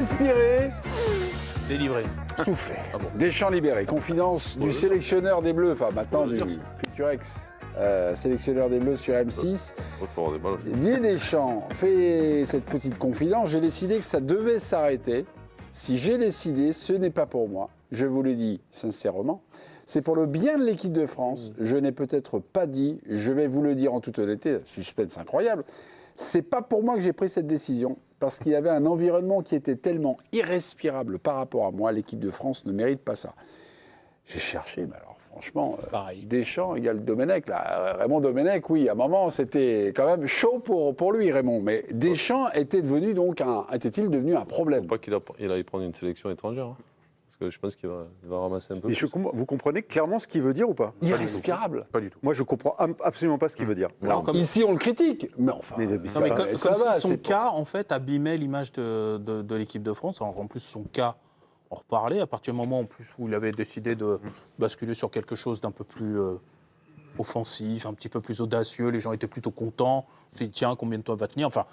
Inspiré, Délivré. soufflé. Ah bon. Deschamps libéré. Confidence du sélectionneur des Bleus, enfin maintenant du futur ex sélectionneur des Bleus sur M6. Didier Deschamps fait cette petite confidence. J'ai décidé que ça devait s'arrêter. Si j'ai décidé, ce n'est pas pour moi. Je vous le dis sincèrement. C'est pour le bien de l'équipe de France. Je n'ai peut-être pas dit, je vais vous le dire en toute honnêteté, suspense incroyable. C'est pas pour moi que j'ai pris cette décision, parce qu'il y avait un environnement qui était tellement irrespirable par rapport à moi. L'équipe de France ne mérite pas ça. J'ai cherché, mais alors franchement, Deschamps égale Domenech. Là. Raymond Domenech, oui, à un moment, c'était quand même chaud pour lui, Raymond. Mais Deschamps était-il devenu un problème? Pas qu'il aille prendre une sélection étrangère. Hein. Parce que je pense qu'il va ramasser un peu. Vous comprenez clairement ce qu'il veut dire ou pas? Irrespirable. Pas du tout. Moi, je comprends absolument pas ce qu'il veut dire. Alors, ici, on le critique, mais enfin... Comme si son cas, en fait, abîmait l'image de l'équipe de France. En plus, son cas, on reparlait à partir du moment en plus où il avait décidé de basculer sur quelque chose d'un peu plus offensif, un petit peu plus audacieux. Les gens étaient plutôt contents. C'est tiens, combien de temps va tenir? Enfin,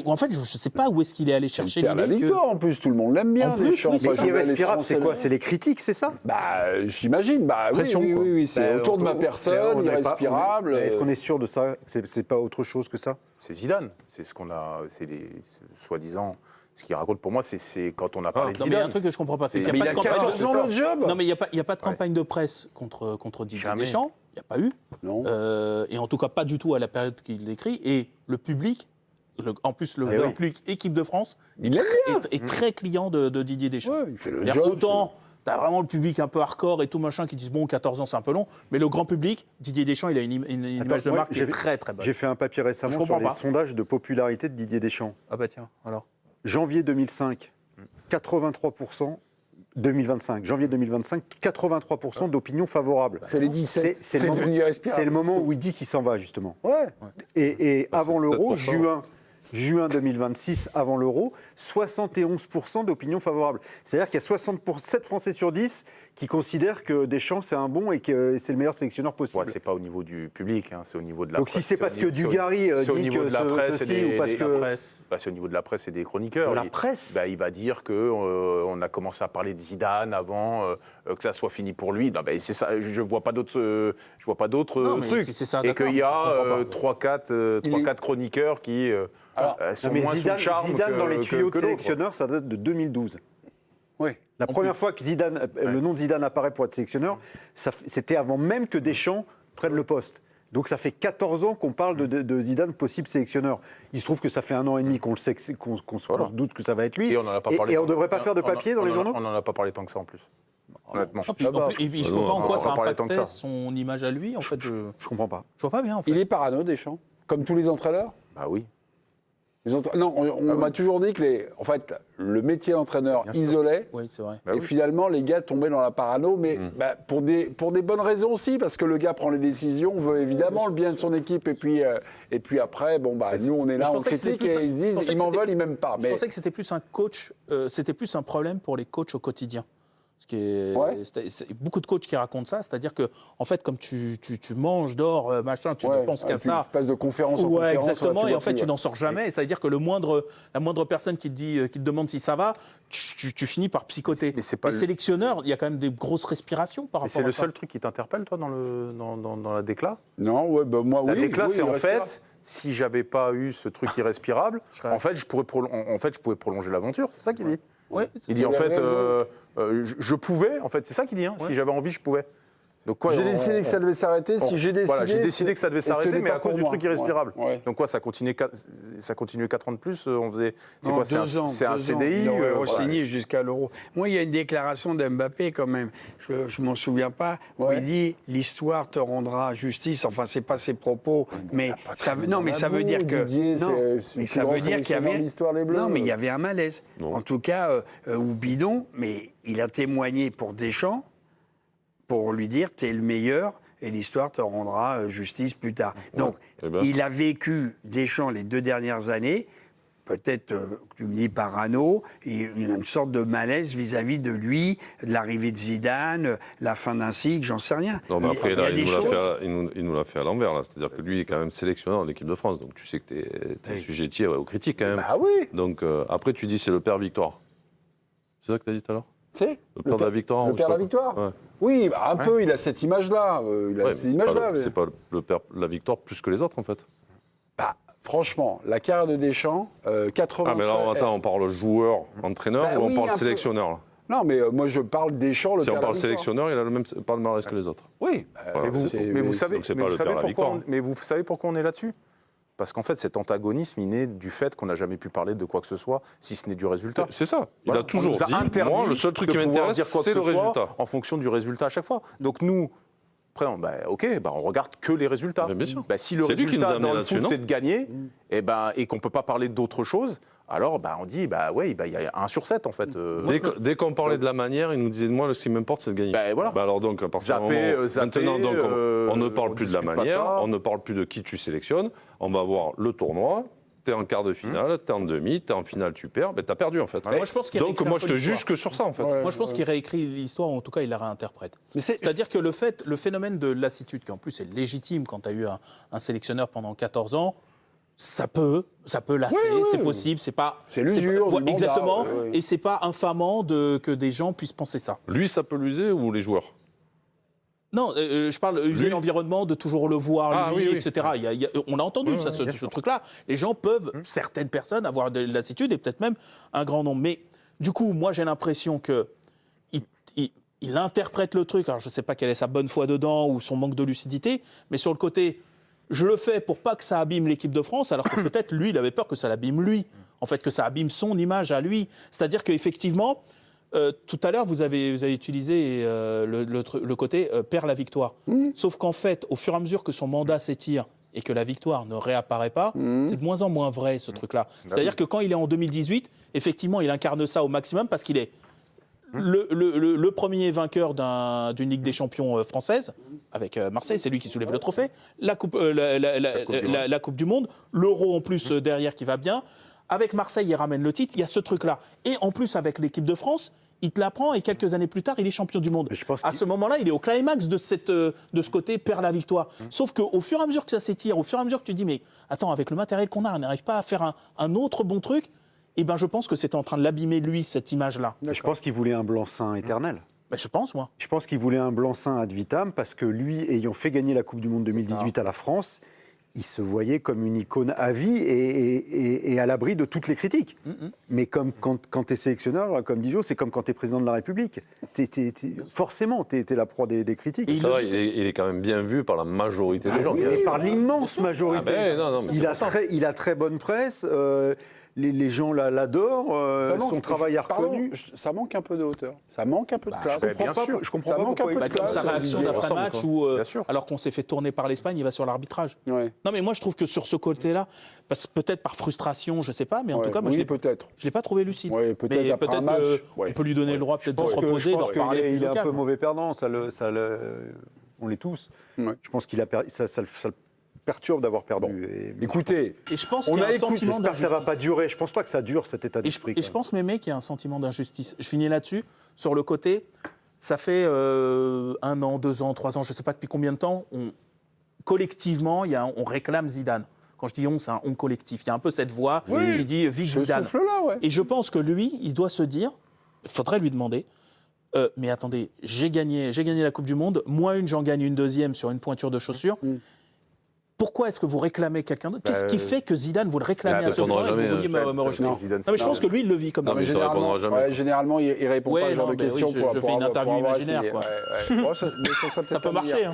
en fait, je ne sais pas où est-ce qu'il est allé chercher l'idée. La victoire, en plus, tout le monde l'aime bien. En plus, oui, mais irrespirable, c'est quoi? C'est les critiques, c'est ça? Bah, j'imagine. Bah, pression, oui, c'est autour de ma personne, irrespirable. Est-ce qu'on est sûr de ça? C'est pas autre chose que ça? C'est Zidane. C'est ce qu'on a. C'est les soi-disant. Ce qu'il raconte pour moi, c'est quand on a parlé de non, Zidane. mais il y a un truc que je comprends pas. C'est qu'il il a 14 ans le job. Non, mais il n'y a pas de campagne de presse contre Didier Deschamps. Il n'y a pas eu. Non. Et en tout cas, pas du tout à la période qu'il décrit. Et le public, en plus, le public équipe de France, est très client de Didier Deschamps. Ouais, il fait le job. Autant, tu as vraiment le public un peu hardcore et tout machin qui disent bon, 14 ans, c'est un peu long. Mais le grand public, Didier Deschamps, il a une image de marque qui est très, très bonne. J'ai fait un papier récemment sur les sondages de popularité de Didier Deschamps. Ah bah tiens, alors. Janvier 2005, 83%. 2025, janvier 2025, 83% d'opinion favorable. C'est les 17. C'est le moment où il dit qu'il s'en va, justement. Ouais. Et avant l'euro, juin 2026, avant l'euro, 71% d'opinion favorable. C'est-à-dire qu'il y a 7 Français sur 10 qui considèrent que Deschamps, c'est un bon et que c'est le meilleur sélectionneur possible. Ouais, c'est pas au niveau du public, hein, c'est au niveau de la Donc presse. si c'est parce que Dugarry dit que ceci ou parce que... C'est au niveau de la presse et des chroniqueurs. De la presse il va dire qu'on a commencé à parler de Zidane avant que ça soit fini pour lui. Non, c'est ça, je vois pas d'autres trucs. C'est ça, et qu'il y a 3-4 chroniqueurs qui sont moins sous le charme Zidane dans les tuyaux de l'autre. sélectionneur, ça date de 2012. Oui. La première fois que le nom de Zidane apparaît pour être sélectionneur, c'était avant même que Deschamps prenne le poste. Donc ça fait 14 ans qu'on parle de Zidane possible sélectionneur. Il se trouve que ça fait 1 an et demi qu'on le sait, qu'on se doute que ça va être lui. Et on n'en a pas parlé. Et on ne devrait pas faire de papier dans les journaux. On n'en a pas parlé tant que ça en plus. Honnêtement. Et puis, je vois pas en quoi ça impactait son image à lui. En fait, je comprends pas. Je vois pas bien, en fait. Il est parano, Deschamps, comme tous les entraîneurs. Bah oui. Non, on m'a toujours dit que le métier d'entraîneur isolait. Oui, c'est vrai. Et finalement, les gars tombaient dans la parano, mais pour des bonnes raisons aussi, parce que le gars prend les décisions, veut évidemment le bien de son équipe, et puis après, nous on est là, on critique, et ils se disent, ils m'en veulent, ils m'aiment pas. Je pensais que c'était plus un coach, c'était plus un problème pour les coachs au quotidien. C'est beaucoup de coachs qui racontent ça, c'est-à-dire que en fait, comme tu manges, dors, machin, tu ne penses qu'à ça. Tu passes de conférence en conférence. Exactement, et en fait, tu n'en sors jamais. Ça veut dire que la moindre personne qui te demande si ça va, tu finis par psychoter. Mais les sélectionneurs, il y a quand même des grosses respirations par rapport à ça. C'est le seul truc qui t'interpelle, toi, dans la décla? Non, moi, oui. La décla, c'est en fait, si j'avais pas eu ce truc irrespirable, en fait, je pouvais prolonger l'aventure. C'est ça qu'il dit. Ouais, il dit en fait, je pouvais, en fait, c'est ça qu'il dit, si j'avais envie, je pouvais. Donc quoi, j'ai décidé que ça devait s'arrêter. J'ai décidé que ça devait s'arrêter, mais à cause du truc irrespirable. Ouais. Donc quoi, ça continuait 4 ans de plus. On faisait. C'est quoi? C'est un CDI. Il aurait signé jusqu'à l'Euro. Moi, il y a une déclaration d'Mbappé quand même. Je m'en souviens pas. Où il dit l'histoire te rendra justice. Enfin, c'est pas ses propos, mais ça veut dire que ça veut dire qu'il y avait l'histoire des Bleus. Non, mais il y avait un malaise. En tout cas, ou bidon. Mais il a témoigné pour Deschamps, pour lui dire t'es le meilleur et l'histoire te rendra justice plus tard. Donc, il a vécu Deschamps les 2 dernières années, peut-être, tu me dis parano, et une sorte de malaise vis-à-vis de lui, de l'arrivée de Zidane, la fin d'un cycle, j'en sais rien. Non, mais après, là, il y a il nous l'a fait à l'envers, là. C'est-à-dire que lui, il est quand même sélectionneur de l'équipe de France. Donc tu sais que tu es sujettier aux critiques, quand même. Ah oui. Donc après, tu dis c'est le père Victoire. C'est ça que tu as dit tout à l'heure? C'est le père de la victoire. Le père de la victoire. Ouais. Oui, bah, un peu, il a cette image-là. C'est pas le père de la victoire plus que les autres, en fait. Bah, franchement, la carrière de Deschamps, 80. Ah, mais là, attends, on parle joueur, entraîneur, Bah, ou oui, on parle un peu. sélectionneur là. Non, mais moi, je parle Deschamps, le Si père on de la parle victoire. sélectionneur, il a le même palmarès que les autres. Oui. Voilà. Mais vous savez, donc c'est mais pas vous le savez père de la victoire. mais vous savez pourquoi on est là-dessus? Parce qu'en fait, cet antagonisme, il naît du fait qu'on n'a jamais pu parler de quoi que ce soit, si ce n'est du résultat. C'est ça. Il Voilà. a toujours On nous a dit, interdit moi, le seul truc de qui pouvoir m'intéresse, dire quoi que c'est le ce soit résultat. en fonction du résultat à chaque fois. Donc nous, après, on regarde que les résultats. Mais bien sûr. Si le C'est lui qui nous a résultat amené dans le là-dessus, foot, non c'est de gagner, et qu'on ne peut pas parler d'autre chose, alors on dit, il y a 1 sur 7 en fait. Dès qu'on parlait de la manière, il nous disait, moi, ce qui m'importe, c'est de gagner. Voilà. Alors donc, à partir d'un moment, maintenant, donc, on ne parle plus de la manière, on ne parle plus de qui tu sélectionnes, on va voir le tournoi. T'es en quart de finale, t'es en demi, t'es en finale, tu perds, t'as perdu en fait. Moi, je pense qu'il Donc moi je te juge que sur ça en fait. Ouais. Moi, je pense qu'il réécrit l'histoire, ou en tout cas, il la réinterprète. C'est-à-dire que le phénomène de lassitude, qui en plus est légitime quand tu as eu un sélectionneur pendant 14 ans, ça peut lasser, c'est possible, c'est pas... C'est l'usure du mandat, exactement, ouais. et c'est pas infamant que des gens puissent penser ça. Lui, ça peut l'user ou les joueurs? Non, je parle user l'environnement, de toujours le voir, lui, oui. etc. On a entendu ce truc-là. Les gens peuvent, certaines personnes, avoir de la lassitude et peut-être même un grand nombre. Mais du coup, moi, j'ai l'impression qu'il interprète le truc. Alors, je ne sais pas quelle est sa bonne foi dedans ou son manque de lucidité, mais sur le côté, je le fais pour pas que ça abîme l'équipe de France, alors que peut-être lui, il avait peur que ça l'abîme lui. En fait, que ça abîme son image à lui. C'est-à-dire qu'effectivement... tout à l'heure, vous avez utilisé le côté perd la victoire. Sauf qu'en fait, au fur et à mesure que son mandat s'étire et que la victoire ne réapparaît pas, c'est de moins en moins vrai, ce truc-là. C'est-à-dire que quand il est en 2018, effectivement, il incarne ça au maximum parce qu'il est le premier vainqueur d'une Ligue des Champions française, avec Marseille, c'est lui qui soulève le trophée, la Coupe du Monde, l'Euro en plus derrière qui va bien. Avec Marseille, il ramène le titre, il y a ce truc-là. Et en plus, avec l'équipe de France, il te l'apprend et quelques années plus tard, il est champion du monde. À ce moment-là, il est au climax de ce côté perd la victoire. Sauf qu'au fur et à mesure que ça s'étire, au fur et à mesure que tu dis, mais attends, avec le matériel qu'on a, on n'arrive pas à faire un autre bon truc, et ben je pense que c'était en train de l'abîmer, lui, cette image-là. Je pense qu'il voulait un blanc-seing éternel. Je pense, moi. Je pense qu'il voulait un blanc-seing ad vitam parce que lui, ayant fait gagner la Coupe du Monde 2018 à la France, il se voyait comme une icône à vie et à l'abri de toutes les critiques. Mais comme quand tu es sélectionneur, comme dit Jo, c'est comme quand tu es président de la République. Forcément, tu es la proie des critiques. Ça va, il est quand même bien vu par la majorité des gens. Mais par l'immense majorité. Mais il a très bonne presse. Les gens l'adorent, son travail est reconnu. Ça manque un peu de hauteur, ça manque un peu de classe. Je comprends pas pourquoi il comme sa réaction d'après-match où, alors qu'on s'est fait tourner par l'Espagne, il va sur l'arbitrage. Ouais. Non, mais moi, je trouve que sur ce côté-là, peut-être par frustration, je ne sais pas, mais en tout cas, moi, je ne l'ai pas trouvé lucide. Ouais, peut-être mais après un peut-être match, on peut lui donner le droit peut-être de se reposer, d'en reparler. Il est un peu mauvais perdant, on l'est tous. Ouais. Je pense qu'il a ça le perturbe d'avoir perdu. Bon. Écoutez, et je pense qu'il y a un sentiment j'espère que ça ne va pas durer. Je ne pense pas que ça dure, cet état d'esprit. Et je pense, Mémé, qu'il y a un sentiment d'injustice. Je finis là-dessus, sur le côté, ça fait 1 an, 2 ans, 3 ans, je ne sais pas depuis combien de temps, collectivement, on réclame Zidane. Quand je dis on, c'est un on collectif. Il y a un peu cette voix qui dit vive Zidane. Et je pense que lui, il doit se dire, il faudrait lui demander, mais attendez, j'ai gagné la Coupe du Monde, moi j'en gagne une deuxième sur une pointure de chaussure. Pourquoi est-ce que vous réclamez quelqu'un d'autre? Qu'est-ce qui fait que Zidane, vous le réclamez à ce point et que vous vouliez me rejeter? Non, mais je pense que lui, il le vit comme ça. mais généralement, il répond pas à ce genre de questions. Je fais une interview imaginaire. Ça peut marcher.